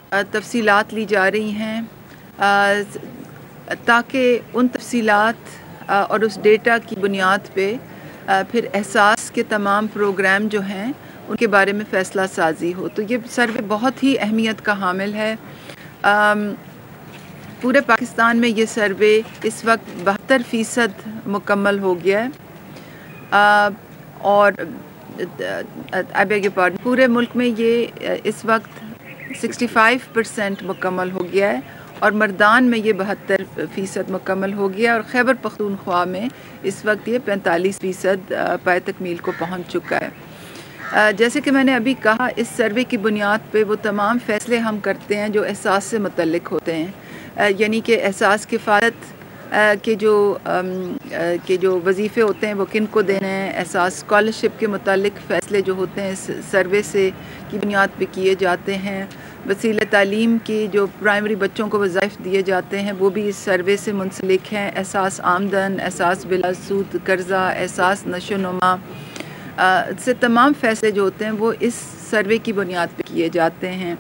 تفصیلات لی جا رہی ہیں تاکہ ان تفصیلات اور اس ڈیٹا کی بنیاد پہ پھر احساس کے تمام پروگرام جو ہیں ان کے بارے میں فیصلہ سازی ہو۔ تو یہ سروے بہت ہی اہمیت کا حامل ہے۔ پورے پاکستان میں یہ سروے اس وقت 72% مکمل ہو گیا ہے، اور پورے ملک میں یہ اس وقت 65% مکمل ہو گیا ہے، اور مردان میں یہ 72% مکمل ہو گیا ہے، اور خیبر پختونخوا میں اس وقت یہ 45% پائے تکمیل کو پہنچ چکا ہے۔ جیسے کہ میں نے ابھی کہا، اس سروے کی بنیاد پہ وہ تمام فیصلے ہم کرتے ہیں جو احساس سے متعلق ہوتے ہیں، یعنی کہ احساس کفالت کے جو وظیفے ہوتے ہیں وہ کن کو دینے ہیں، احساس اسکالرشپ کے متعلق فیصلے جو ہوتے ہیں اس سروے سے کی بنیاد پہ کیے جاتے ہیں، وسیلہ تعلیم کی جو پرائمری بچوں کو وظائف دیے جاتے ہیں وہ بھی اس سروے سے منسلک ہیں، احساس آمدن، احساس بلا سود قرضہ، احساس نشو و نما سے تمام فیصلے جو ہوتے ہیں وہ اس سروے کی بنیاد پہ کیے جاتے ہیں۔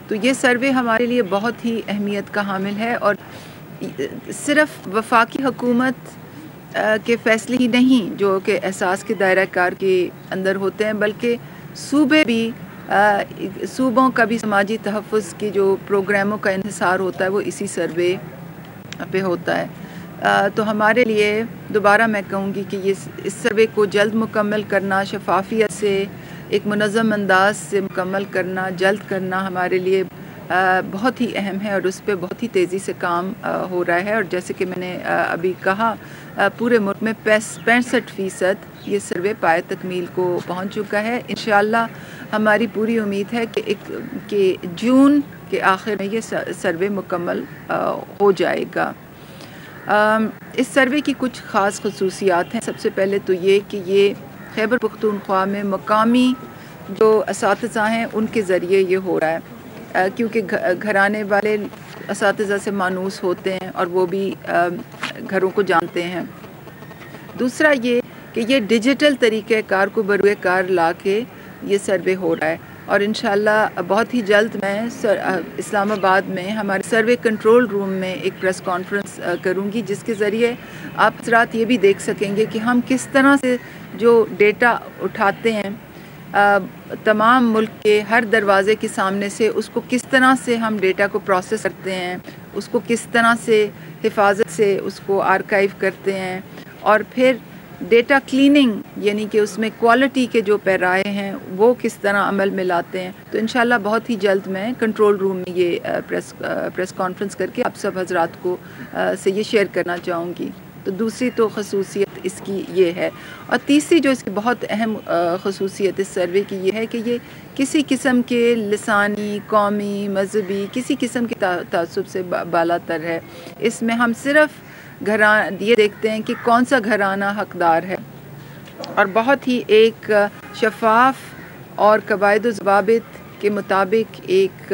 تو یہ سروے ہمارے لیے بہت ہی اہمیت کا حامل ہے، اور صرف وفاقی حکومت کے فیصلے ہی نہیں جو کہ احساس کے دائرہ کار کے اندر ہوتے ہیں، بلکہ صوبوں کا بھی سماجی تحفظ کے جو پروگراموں کا انحصار ہوتا ہے وہ اسی سروے پہ ہوتا ہے۔ تو ہمارے لیے دوبارہ میں کہوں گی کہ اس سروے کو جلد مکمل کرنا، شفافیت سے ایک منظم انداز سے مکمل کرنا، جلد کرنا ہمارے لیے بہت ہی اہم ہے، اور اس پہ بہت ہی تیزی سے کام ہو رہا ہے۔ اور جیسے کہ میں نے ابھی کہا، پورے ملک میں 65% یہ سروے پائے تکمیل کو پہنچ چکا ہے۔ انشاءاللہ ہماری پوری امید ہے کہ جون کے آخر میں یہ سروے مکمل ہو جائے گا۔ اس سروے کی کچھ خاص خصوصیات ہیں۔ سب سے پہلے تو یہ کہ یہ خیبر پختونخوا میں مقامی جو اساتذہ ہیں ان کے ذریعے یہ ہو رہا ہے، کیونکہ گھرانے والے اساتذہ سے مانوس ہوتے ہیں اور وہ بھی گھروں کو جانتے ہیں۔ دوسرا یہ کہ یہ ڈیجیٹل طریقہ کار کو بروئے کار لا کے یہ سروے ہو رہا ہے، اور انشاءاللہ بہت ہی جلد میں اسلام آباد میں ہمارے سروے کنٹرول روم میں ایک پریس کانفرنس کروں گی، جس کے ذریعے آپ حضرات یہ بھی دیکھ سکیں گے کہ ہم کس طرح سے جو ڈیٹا اٹھاتے ہیں تمام ملک کے ہر دروازے کے سامنے سے، اس کو کس طرح سے ہم ڈیٹا کو پروسیس کرتے ہیں، اس کو کس طرح سے حفاظت سے اس کو آرکائیو کرتے ہیں، اور پھر ڈیٹا کلیننگ یعنی کہ اس میں کوالٹی کے جو پیرائے ہیں وہ کس طرح عمل میں لاتے ہیں۔ تو انشاءاللہ بہت ہی جلد میں کنٹرول روم میں یہ پریس کانفرنس کر کے آپ سب حضرات کو سے یہ شیئر کرنا چاہوں گی۔ تو دوسری تو خصوصیت اس کی یہ ہے، اور تیسری جو اس کی بہت اہم خصوصیت اس سروے کی یہ ہے کہ یہ کسی قسم کے لسانی، قومی، مذہبی کسی قسم کے تعصب سے بالا تر ہے۔ اس میں ہم صرف یہ دیکھتے ہیں کہ کون سا گھرانہ حقدار ہے، اور بہت ہی ایک شفاف اور قواعد و ضوابط کے مطابق ایک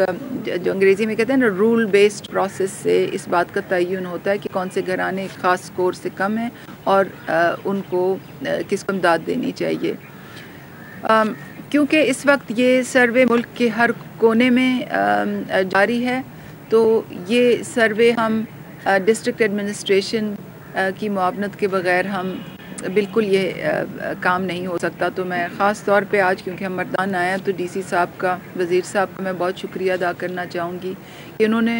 جو انگریزی میں کہتے ہیں نا رول بیسڈ پروسیس سے اس بات کا تعین ہوتا ہے کہ کون سے گھرانے خاص اسکور سے کم ہیں اور ان کو کس کو امداد دینی چاہیے۔ کیونکہ اس وقت یہ سروے ملک کے ہر کونے میں جاری ہے، تو یہ سروے ہم ڈسٹرکٹ ایڈمنسٹریشن کی معاونت کے بغیر ہم بالکل یہ کام نہیں ہو سکتا۔ تو میں خاص طور پہ آج کیونکہ ہم مردان آئے ہیں تو ڈی سی صاحب کا، وزیر صاحب کا میں بہت شکریہ ادا کرنا چاہوں گی کہ انہوں نے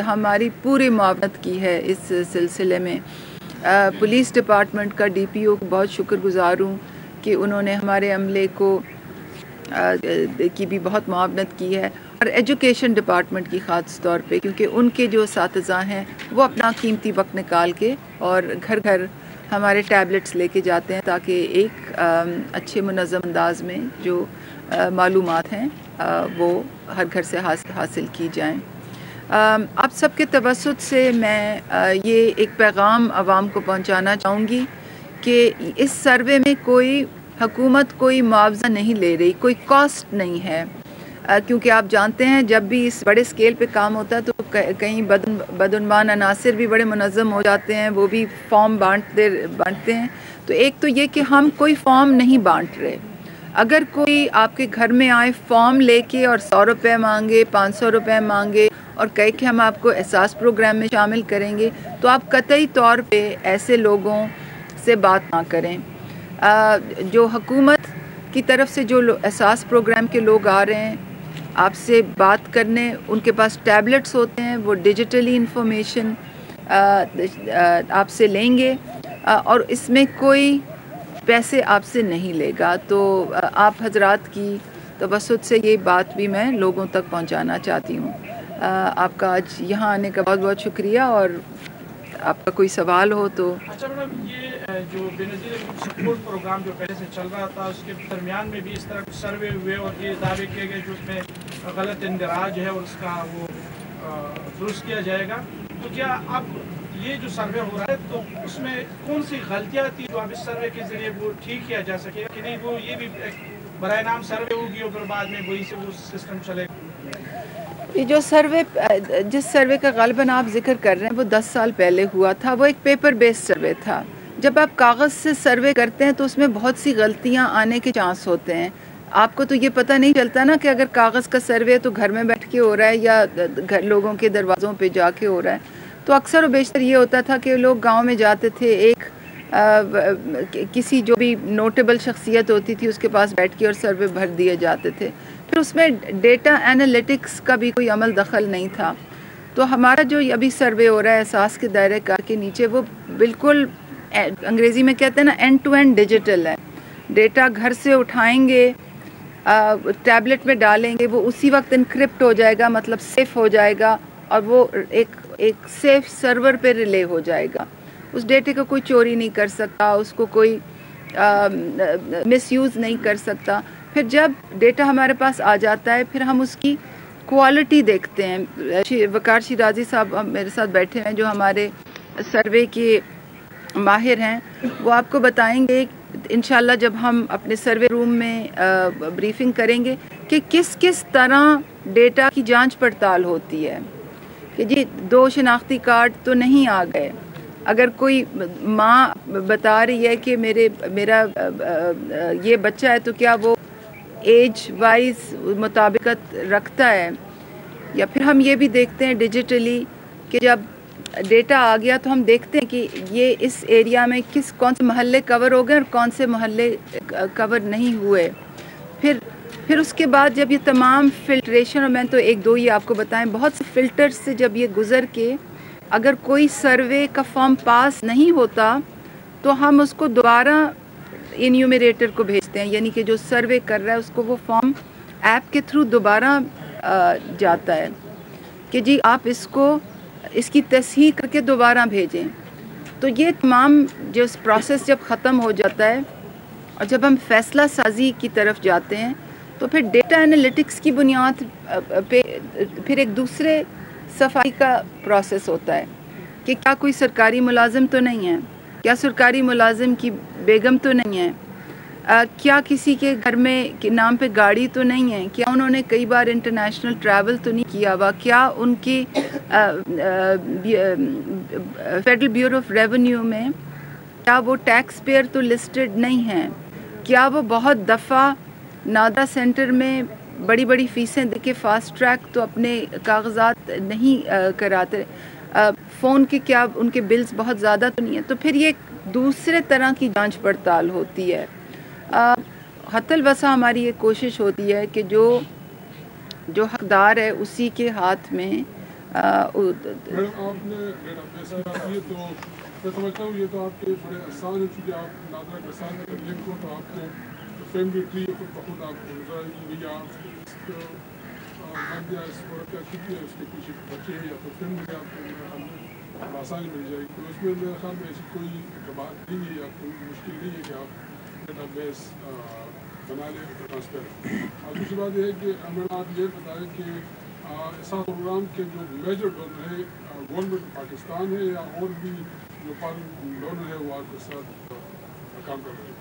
ہماری پوری معاونت کی ہے اس سلسلے میں۔ پولیس ڈپارٹمنٹ کا ڈی پی او کو بہت شکر گزار ہوں کہ انہوں نے ہمارے عملے کی بھی بہت معاونت کی ہے، اور ایجوکیشن ڈپارٹمنٹ کی خاص طور پہ، کیونکہ ان کے جو اساتذہ ہیں وہ اپنا قیمتی وقت نکال کے اور گھر گھر ہمارے ٹیبلٹس لے کے جاتے ہیں تاکہ ایک اچھے منظم انداز میں جو معلومات ہیں وہ ہر گھر سے حاصل کی جائیں۔ آپ سب کے توسط سے میں یہ ایک پیغام عوام کو پہنچانا چاہوں گی کہ اس سروے میں کوئی حکومت کوئی معاوضہ نہیں لے رہی، کوئی کاسٹ نہیں ہے، کیونکہ آپ جانتے ہیں جب بھی اس بڑے اسکیل پہ کام ہوتا ہے تو کہیں بدعنوان عناصر بھی بڑے منظم ہو جاتے ہیں، وہ بھی فارم بانٹتے ہیں۔ تو ایک تو یہ کہ ہم کوئی فارم نہیں بانٹ رہے، اگر کوئی آپ کے گھر میں آئے فارم لے کے اور 100 روپے مانگے، 500 روپے مانگے اور کہے کہ ہم آپ کو احساس پروگرام میں شامل کریں گے، تو آپ قطعی طور پہ ایسے لوگوں سے بات نہ کریں۔ جو حکومت کی طرف سے جو احساس پروگرام کے لوگ آ رہے ہیں آپ سے بات کرنے، ان کے پاس ٹیبلٹس ہوتے ہیں، وہ ڈیجیٹلی انفارمیشن آپ سے لیں گے اور اس میں کوئی پیسے آپ سے نہیں لے گا۔ تو آپ حضرات کی توسط سے یہ بات بھی میں لوگوں تک پہنچانا چاہتی ہوں۔ آپ کا آج یہاں آنے کا بہت بہت شکریہ، اور آپ کا کوئی سوال ہو تو۔ اچھا میڈم، یہ جو بے نظیر سپورٹ پروگرام جو پہلے سے چل رہا تھا، اس کے درمیان میں بھی اس طرح سروے ہوئے اور یہ دعوے کیے گئے جو اس میں غلط اندراج ہے اور اس کا وہ درست کیا جائے گا، تو کیا اب یہ جو سروے ہو رہا ہے تو اس میں کون سی غلطیاں تھی جو اب اس سروے کے ذریعے وہ ٹھیک کیا جا سکے کہ نہیں؟ وہ یہ بھی برائے نام سروے ہوگی اور پھر بعد میں وہی سے وہ سسٹم چلے گا؟ یہ جو جس سروے کا غالباً آپ ذکر کر رہے ہیں وہ 10 سال پہلے ہوا تھا، وہ ایک پیپر بیس سروے تھا۔ جب آپ کاغذ سے سروے کرتے ہیں تو اس میں بہت سی غلطیاں آنے کے چانس ہوتے ہیں۔ آپ کو تو یہ پتہ نہیں چلتا نا کہ اگر کاغذ کا سروے تو گھر میں بیٹھ کے ہو رہا ہے یا لوگوں کے دروازوں پہ جا کے ہو رہا ہے۔ تو اکثر و بیشتر یہ ہوتا تھا کہ لوگ گاؤں میں جاتے تھے، ایک کسی جو بھی نوٹیبل شخصیت ہوتی تھی اس کے پاس بیٹھ کے اور سروے بھر دیے جاتے تھے، پھر اس میں ڈیٹا انالیٹکس کا بھی کوئی عمل دخل نہیں تھا۔ تو ہمارا جو ابھی سروے ہو رہا ہے احساس کے دائرۂ کار کے نیچے، وہ بالکل انگریزی میں کہتے ہیں نا اینڈ ٹو اینڈ ڈیجیٹل ہے۔ ڈیٹا گھر سے اٹھائیں گے، ٹیبلٹ میں ڈالیں گے، وہ اسی وقت انکرپٹ ہو جائے گا، مطلب سیف ہو جائے گا، اور وہ ایک سیف سرور پہ ریلے ہو جائے گا۔ اس ڈیٹے کو کوئی چوری نہیں کر سکتا، اس کو کوئی مس یوز نہیں کر سکتا۔ پھر جب ڈیٹا ہمارے پاس آ جاتا ہے پھر ہم اس کی کوالٹی دیکھتے ہیں۔ وقار شیرازی صاحب میرے ساتھ بیٹھے ہیں جو ہمارے سروے کے ماہر ہیں، وہ آپ کو بتائیں گے انشاءاللہ جب ہم اپنے سروے روم میں بریفنگ کریں گے کہ کس طرح ڈیٹا کی جانچ پڑتال ہوتی ہے، کہ جی 2 شناختی کارڈ تو نہیں آ گئے۔ اگر کوئی ماں بتا رہی ہے کہ میرا یہ بچہ ہے تو کیا وہ ایج وائز مطابقت رکھتا ہے؟ یا پھر ہم یہ بھی دیکھتے ہیں ڈیجیٹلی کہ جب ڈیٹا آ گیا تو ہم دیکھتے ہیں کہ یہ اس ایریا میں کون سے محلے کور ہو گئے اور کون سے محلے کور نہیں ہوئے۔ پھر اس کے بعد جب یہ تمام فلٹریشن، اور میں تو 1-2 ہی آپ کو بتائیں، بہت سے فلٹر سے جب یہ گزر کے اگر کوئی سروے کا فارم پاس نہیں ہوتا تو ہم اس کو دوبارہ انیومریٹر کو بھیجتے ہیں، یعنی کہ جو سروے کر رہا ہے اس کو وہ فارم ایپ کے تھرو دوبارہ جاتا ہے کہ جی آپ اس کی تصحیح کر کے دوبارہ بھیجیں۔ تو یہ تمام جو پروسیس جب ختم ہو جاتا ہے اور جب ہم فیصلہ سازی کی طرف جاتے ہیں تو پھر ڈیٹا انالیٹکس کی بنیاد پہ پھر ایک دوسرے صفائی کا پروسیس ہوتا ہے کہ کیا کوئی سرکاری ملازم تو نہیں ہے، کیا سرکاری ملازم کی بیگم تو نہیں ہے، کیا کسی کے گھر میں نام پہ گاڑی تو نہیں ہے، کیا انہوں نے کئی بار انٹرنیشنل ٹریول تو نہیں کیا ہوا، کیا ان کی فیڈرل بیورو آف ریونیو میں کیا وہ ٹیکس پیئر تو لسٹڈ نہیں ہیں، کیا وہ بہت دفعہ نادا سینٹر میں بڑی بڑی فیسیں دے کے فاسٹ ٹریک تو اپنے کاغذات نہیں کراتے، فون کے کیا ان کے بلز بہت زیادہ تو نہیں ہیں۔ تو پھر یہ دوسرے طرح کی جانچ پڑتال ہوتی ہے۔ حتی الوسع ہماری یہ کوشش ہوتی ہے کہ جو حقدار ہے اسی کے ہاتھ میں میں سمجھتا ہوں یہ تو آپ کے بڑے آسان ہے، چونکہ آپ نادرا کے ساتھ لنک ہو تو آپ کو فیملی ٹری خود بخود آپ کو نظر آئے گی، اس عورت کا کتنے اس کے کچھ بچے ہیں یا تو فیملی آپ کو آسانی مل جائے گی۔ تو اس میں میرے خیال میں ایسی کوئی بات نہیں ہے یا کوئی مشکل نہیں ہے کہ آپ ڈیٹا بیس بنا لیں ٹرانسپیرنٹ۔ اور دوسری بات یہ ہے کہ ہمیں آپ یہ بتائیں کہ احساس پروگرام کے جو میجر ڈونر ہے گورنمنٹ پاکستان ہے یا اور بھی جو فارن ڈونر ہے وہ آپ کے ساتھ کام کر رہے ہیں؟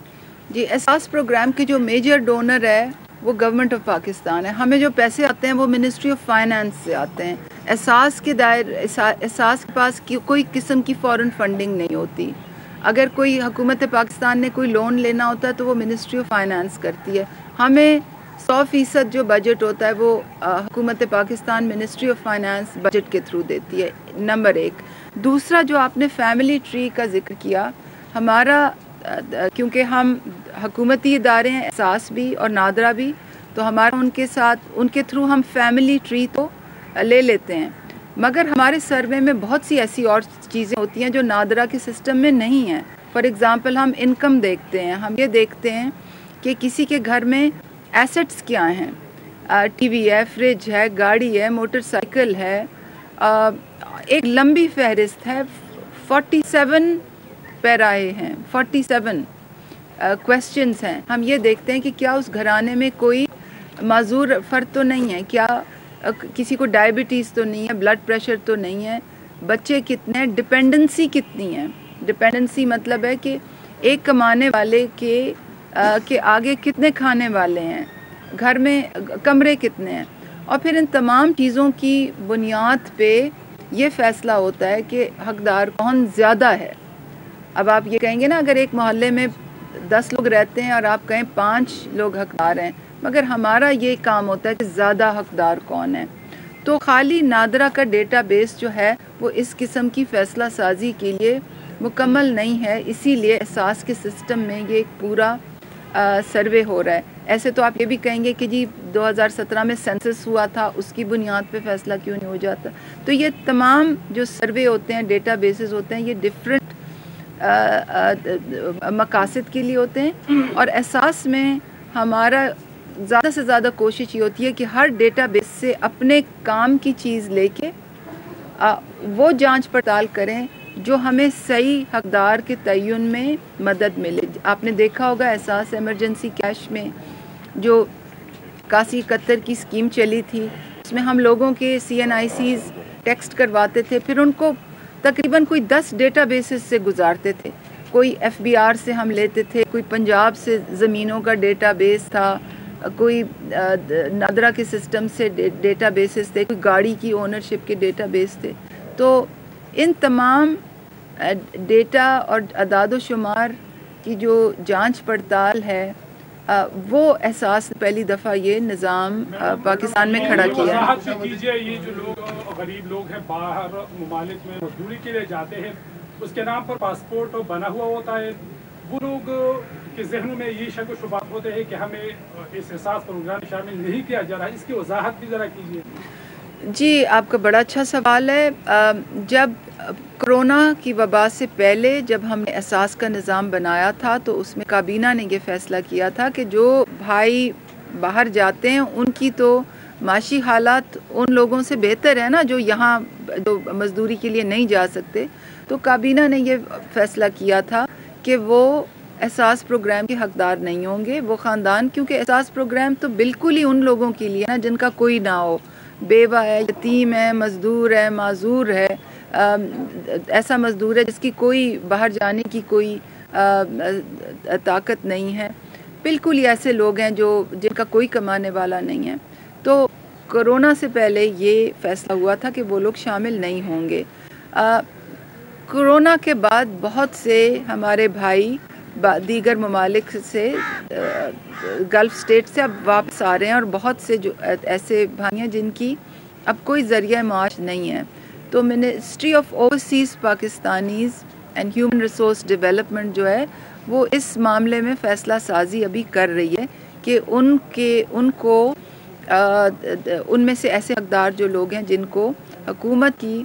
جی، احساس پروگرام کے جو میجر ڈونر ہے وہ گورنمنٹ آف پاکستان ہے۔ ہمیں جو پیسے آتے ہیں وہ منسٹری آف فائنانس سے آتے ہیں۔ احساس کے پاس کوئی قسم کی فورن فنڈنگ نہیں ہوتی۔ اگر کوئی حکومت پاکستان نے کوئی لون لینا ہوتا ہے تو وہ منسٹری آف فائنانس کرتی ہے. ہمیں 100% جو بجٹ ہوتا ہے وہ حکومت Pakistan ministry of finance budget کے تھرو دیتی ہے. نمبر 1. دوسرا جو آپ نے فیملی ٹری کا ذکر کیا، ہمارا کیونکہ ہم حکومتی ادارے ہیں، احساس بھی اور نادرا بھی، تو ہمارا ان کے تھرو ہم فیملی ٹری تو لے لیتے ہیں، مگر ہمارے سروے میں بہت سی ایسی اور چیزیں ہوتی ہیں جو نادرا کے سسٹم میں نہیں ہیں. فار ایگزامپل ہم انکم دیکھتے ہیں، ہم یہ دیکھتے ہیں کہ کسی کے گھر میں ایسٹس کیا ہیں، ٹی وی ہے، فریج ہے، گاڑی ہے، موٹر سائیکل ہے، ایک لمبی فہرست ہے، 47 پیرائے ہیں، 47 کویسچنز ہیں. ہم یہ دیکھتے ہیں کہ کیا اس گھرانے میں کوئی معذور فرد تو نہیں ہے، کیا کسی کو ڈائبٹیز تو نہیں ہے، بلڈ پریشر تو نہیں ہے، بچے کتنے ہیں، ڈپینڈنسی کتنی ہے. ڈپینڈنسی مطلب ہے کہ ایک کمانے والے کے آگے کتنے کھانے والے ہیں، گھر میں کمرے کتنے ہیں. اور پھر ان تمام چیزوں کی بنیاد پہ یہ فیصلہ ہوتا ہے کہ حقدار کون زیادہ ہے. اب آپ یہ کہیں گے نا، اگر ایک محلے میں 10 لوگ رہتے ہیں اور آپ کہیں 5 لوگ حقدار ہیں، مگر ہمارا یہ کام ہوتا ہے کہ زیادہ حقدار کون ہے. تو خالی نادرا کا ڈیٹا بیس جو ہے وہ اس قسم کی فیصلہ سازی کے لیے مکمل نہیں ہے، اسی لیے احساس کے سسٹم میں یہ ایک پورا سروے ہو رہا ہے. ایسے تو آپ یہ بھی کہیں گے کہ جی 2017 میں سینسس ہوا تھا، اس کی بنیاد پہ فیصلہ کیوں نہیں ہو جاتا. تو یہ تمام جو سروے ہوتے ہیں، ڈیٹا بیسز ہوتے ہیں، یہ ڈفرینٹ مقاصد کے لیے ہوتے ہیں. اور احساس میں ہمارا زیادہ سے زیادہ کوشش یہ ہوتی ہے کہ ہر ڈیٹا بیس سے اپنے کام کی چیز لے کے وہ جانچ پڑتال کریں جو ہمیں صحیح حقدار کے تعین میں مدد ملے. آپ نے دیکھا ہوگا احساس ایمرجنسی کیش میں جو 8171 کی اسکیم چلی تھی، اس میں ہم لوگوں کے CNICs ٹیکسٹ کرواتے تھے، پھر ان کو تقریباً کوئی 10 ڈیٹا بیسز سے گزارتے تھے. کوئی FBR سے ہم لیتے تھے، کوئی پنجاب سے زمینوں کا ڈیٹا بیس تھا، کوئی نادرا کے سسٹم سے ڈیٹا بیسز تھے، کوئی گاڑی کی اونرشپ کے ڈیٹا بیس تھے. تو ان تمام ڈیٹا اور اعداد و شمار کی جو جانچ پڑتال ہے وہ احساس پہلی دفعہ یہ نظام پاکستان میں کھڑا کیا ہے. یہ جو لوگ غریب لوگ ہیں باہر ممالک میں مزدوری کے لیے جاتے ہیں، اس کے نام پر پاسپورٹ بنا ہوا ہوتا ہے، وہ لوگ کے ذہنوں میں یہ شک و شبہات ہوتے ہیں کہ ہمیں اس احساس پروگرام میں شامل نہیں کیا جا رہا ہے. اس کی وضاحت بھی ذرا کیجیے. جی، آپ کا بڑا اچھا سوال ہے. جب کرونا کی وبا سے پہلے جب ہم نے احساس کا نظام بنایا تھا تو اس میں کابینہ نے یہ فیصلہ کیا تھا کہ جو بھائی باہر جاتے ہیں ان کی تو معاشی حالات ان لوگوں سے بہتر ہے نا جو یہاں جو مزدوری کے لیے نہیں جا سکتے. تو کابینہ نے یہ فیصلہ کیا تھا کہ وہ احساس پروگرام کے حقدار نہیں ہوں گے وہ خاندان، کیونکہ احساس پروگرام تو بالکل ہی ان لوگوں کے لیے نا جن کا کوئی نہ ہو، بیوہ ہے، یتیم ہے، مزدور ہے، معذور ہے، ایسا مزدور ہے جس کی کوئی باہر جانے کی کوئی طاقت نہیں ہے، بالکل ہی ایسے لوگ ہیں جن کا کوئی کمانے والا نہیں ہے. تو کرونا سے پہلے یہ فیصلہ ہوا تھا کہ وہ لوگ شامل نہیں ہوں گے. کرونا کے بعد بہت سے ہمارے بھائی دیگر ممالک سے گلف اسٹیٹ سے اب واپس آ رہے ہیں، اور بہت سے جو ایسے بھائی ہیں جن کی اب کوئی ذریعہ معاش نہیں ہے. تو ministry of overseas Pakistanis and human resource development جو ہے وہ اس معاملے میں فیصلہ سازی ابھی کر رہی ہے کہ ان کو ان میں سے ایسے حقدار جو لوگ ہیں جن کو حکومت کی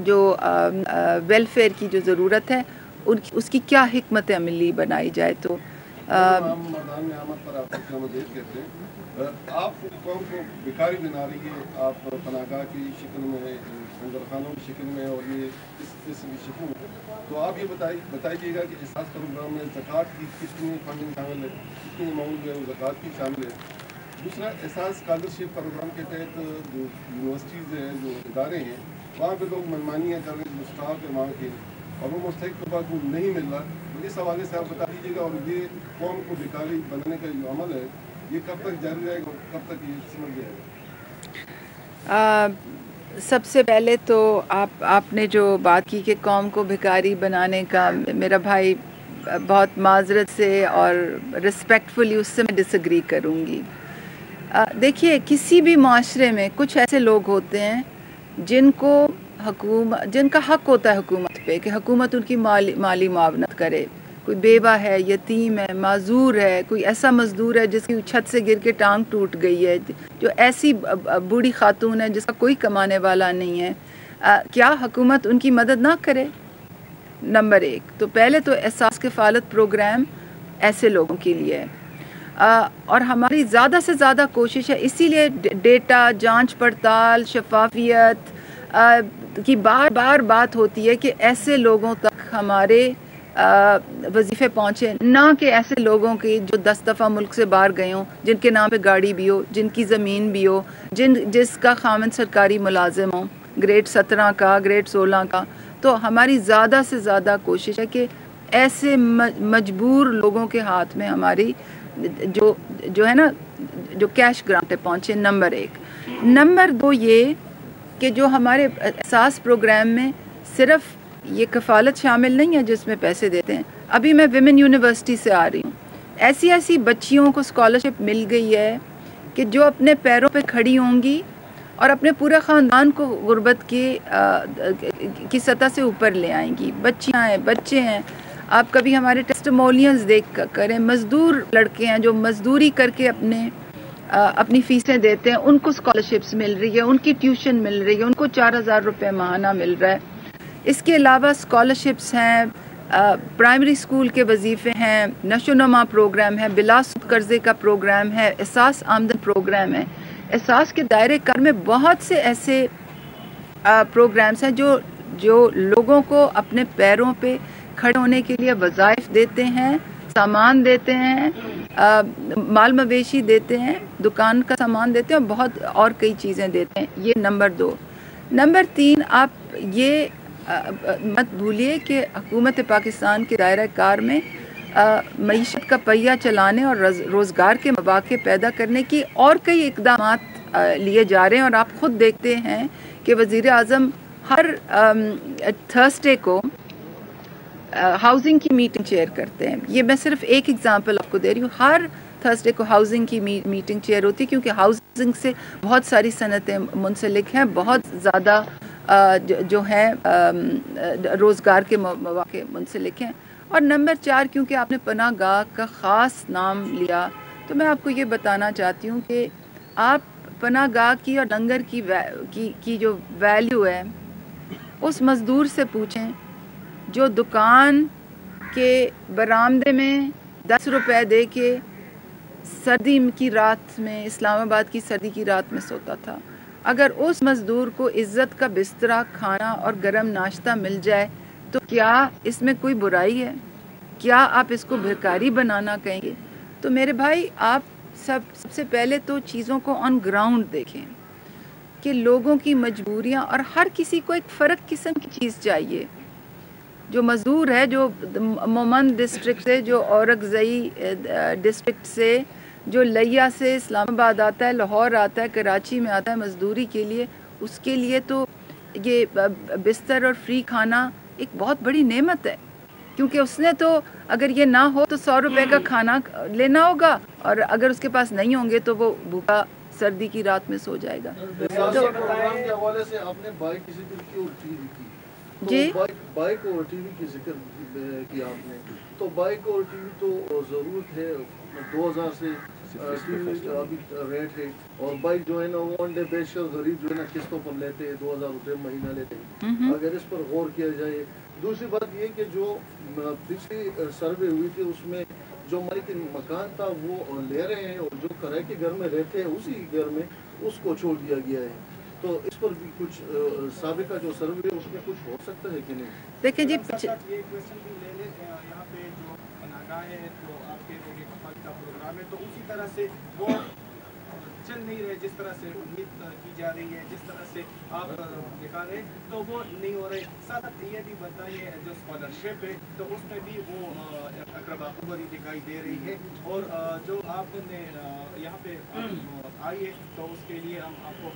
جو ویلفیئر کی جو ضرورت ہے اس کی کیا حکمت عملی بنائی جائے. تو آپ قوم کو بیکاری بنا رہی ہے، آپ پناہ گاہ کی شکل میں، سنگر خانوں کی شکل میں، اور یہ اس قسم کی شکل میں. تو آپ یہ بتائیے گا کہ احساس پروگرام میں زکوٰۃ کی کتنی فنڈنگ شامل ہے، کتنی اماؤنٹ جو ہے وہ زکوٰۃ کی شامل ہے. دوسرا، احساس اسکالرشپ پروگرام کے تحت جو یونیورسٹیز ہیں، جو ادارے ہیں، وہاں پہ لوگ منمانیاں کر رہے ہیں جو اسٹاف ہے وہاں کے، اور وہ مستحق طبقہ کو نہیں مل رہا. اس حوالے سے آپ بتا دیجیے گا. اور یہ قوم کو بیکاری بنانے کا جو عمل ہے یہ کب تک جاری رہے گا، کب تک یہ سمجھ جائے گا؟ سب سے پہلے تو آپ نے جو بات کی کہ قوم کو بھکاری بنانے کا، میرا بھائی بہت معذرت سے اور رسپیکٹفلی اس سے میں ڈس ایگری کروں گی۔ دیکھیے، کسی بھی معاشرے میں کچھ ایسے لوگ ہوتے ہیں جن کا حق ہوتا ہے حکومت پہ کہ حکومت ان کی مالی معاونت کرے۔ کوئی بیوہ ہے، یتیم ہے، معذور ہے، کوئی ایسا مزدور ہے جس کی چھت سے گر کے ٹانگ ٹوٹ گئی ہے، جو ایسی بوڑھی خاتون ہے جس کا کوئی کمانے والا نہیں ہے، کیا حکومت ان کی مدد نہ کرے؟ نمبر 1 تو پہلے تو احساس کفالت پروگرام ایسے لوگوں کے لیے ہے، اور ہماری زیادہ سے زیادہ کوشش ہے، اسی لیے ڈیٹا، جانچ پڑتال، شفافیت کی بار بات ہوتی ہے کہ ایسے لوگوں تک ہمارے وظیفے پہنچے، نہ کہ ایسے لوگوں کی جو 10 دفعہ ملک سے باہر گئے ہوں، جن کے نام پہ گاڑی بھی ہو، جن کی زمین بھی ہو، جس کا خاوند سرکاری ملازم ہو، گریڈ 17 کا، گریڈ 16 کا۔ تو ہماری زیادہ سے زیادہ کوشش ہے کہ ایسے مجبور لوگوں کے ہاتھ میں ہماری جو ہے نا، جو کیش گرانٹیں پہنچے، نمبر 1۔ نمبر 2 یہ کہ جو ہمارے احساس پروگرام میں صرف یہ کفالت شامل نہیں ہے جس میں پیسے دیتے ہیں۔ ابھی میں ویمن یونیورسٹی سے آ رہی ہوں، ایسی بچیوں کو اسکالرشپ مل گئی ہے کہ جو اپنے پیروں پہ کھڑی ہوں گی اور اپنے پورے خاندان کو غربت کی سطح سے اوپر لے آئیں گی۔ بچیاں ہیں، بچے ہیں، آپ کبھی ہمارے ٹیسٹیمونیلز دیکھ کریں، مزدور لڑکے ہیں جو مزدوری کر کے اپنی فیسیں دیتے ہیں، ان کو اسکالرشپس مل رہی ہے، ان کی ٹیوشن مل رہی ہے، ان کو 4000 روپے ماہانہ مل رہا ہے۔ اس کے علاوہ اسکالرشپس ہیں، پرائمری اسکول کے وظیفے ہیں، نشو و نما پروگرام ہے، بلا سود قرضے کا پروگرام ہے، احساس آمدن پروگرام ہے۔ احساس کے دائرے کار میں بہت سے ایسے پروگرامز ہیں جو لوگوں کو اپنے پیروں پہ کھڑے ہونے کے لیے وظائف دیتے ہیں، سامان دیتے ہیں، مال مویشی دیتے ہیں، دکان کا سامان دیتے ہیں، اور بہت اور کئی چیزیں دیتے ہیں۔ یہ نمبر 2۔ نمبر 3، آپ یہ مت بھولیے کہ حکومت پاکستان کے دائرہ کار میں معیشت کا پہیہ چلانے اور روزگار کے مواقع پیدا کرنے کی اور کئی اقدامات لیے جا رہے ہیں، اور آپ خود دیکھتے ہیں کہ وزیر اعظم ہر تھرسڈے کو ہاؤسنگ کی میٹنگ چیئر کرتے ہیں۔ یہ میں صرف ایک ایگزامپل آپ کو دے رہی ہوں، ہر تھرسڈے کو ہاؤسنگ کی میٹنگ چیئر ہوتی ہے، کیونکہ ہاؤسنگ سے بہت ساری صنعتیں منسلک ہیں، بہت زیادہ جو ہیں روزگار کے مواقع منسلک ہیں۔ اور نمبر 4، کیونکہ آپ نے پناہ گاہ کا خاص نام لیا، تو میں آپ کو یہ بتانا چاہتی ہوں کہ آپ پناہ گاہ کی اور لنگر کی جو ویلیو ہے، اس مزدور سے پوچھیں جو دکان کے برآمدے میں 10 روپے دے کے سردی کی رات میں، اسلام آباد کی سردی کی رات میں سوتا تھا۔ اگر اس مزدور کو عزت کا بستر، کھانا اور گرم ناشتہ مل جائے تو کیا اس میں کوئی برائی ہے؟ کیا آپ اس کو بھکاری بنانا کہیں گے؟ تو میرے بھائی، آپ سب سے پہلے تو چیزوں کو آن گراؤنڈ دیکھیں کہ لوگوں کی مجبوریاں، اور ہر کسی کو ایک فرق قسم کی چیز چاہیے۔ جو مزدور ہے، جو مومند ڈسٹرکٹ سے، جو اورکزئی ڈسٹرکٹ سے، جو لیا سے اسلام آباد آتا ہے، لاہور آتا ہے، کراچی میں آتا ہے مزدوری کے لیے، اس کے لیے تو یہ بستر اور فری کھانا ایک بہت بڑی نعمت ہے، کیونکہ اس نے تو اگر یہ نہ ہو تو 100 روپے کا کھانا لینا ہوگا، اور اگر اس کے پاس نہیں ہوں گے تو وہ بھوکا سردی کی رات میں سو جائے گا۔ پروگرام کے حوالے سے آپ نے بائک کی ذکر کی اور ٹی وی کی، جی، بائک اور ٹی وی کی ذکر کیا آپ نے، تو بائک اور ٹی وی تو ضرورت ہے، 2000 سے ٹی وی ابھی ریٹ ہے، اور بائک جو ہے نا وہ ون ڈے بیچ کر غریب جو ہے نا قسطوں پر لیتے ہیں، 2000 روپے مہینہ لیتے ہیں، اگر اس پر غور کیا جائے۔ دوسری بات یہ کہ جو پچھلی سروے ہوئی تھی اس میں جو مالک مکان تھا وہ لے رہے ہیں، اور جو کرائے کے گھر میں رہتے ہیں اسی گھر میں اس کو چھوڑ دیا گیا ہے، تو اس پر بھی کچھ سابقہ جو سروے ہے اس میں کچھ ہو سکتا ہے کہ نہیں؟ دیکھیں جی، یہ کویشچن بھی لے لیں، یہاں پہ جو پناہ گاہ ہے، جو آپ کے کفالت کا پروگرام ہے، تو اسی طرح سے وہ چل نہیں رہے جس طرح سے امید کی جا رہی ہے، جس طرح سے آپ دکھا رہے ہیں، تو وہ نہیں ہو رہے۔ ساتھ یہ بھی بتائیے جو اسکالرشپ ہے تو اس میں بھی وہ اقربا قبری دکھائی دے رہی ہے، اور جو آپ نے یہاں پہ آئی ہے تو اس کے لیے ہم آپ کو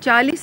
40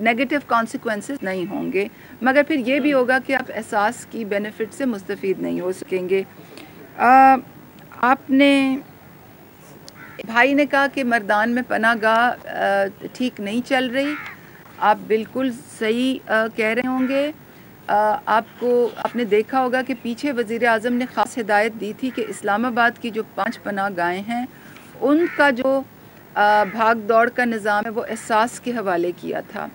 نیگیٹو کانسیکوینسز نہیں ہوں گے، مگر پھر یہ بھی ہوگا کہ آپ احساس کی بینیفٹ سے مستفید نہیں ہو سکیں گے۔ آپ نے بھائی نے کہا کہ مردان میں پناہ گاہ ٹھیک نہیں چل رہی، آپ بالکل صحیح کہہ رہے ہوں گے۔ آپ نے دیکھا ہوگا کہ پیچھے وزیر اعظم نے خاص ہدایت دی تھی کہ اسلام آباد کی جو 5 پناہ گاہیں ہیں ان کا جو بھاگ دوڑ کا نظام ہے وہ احساس کے حوالے کیا تھا۔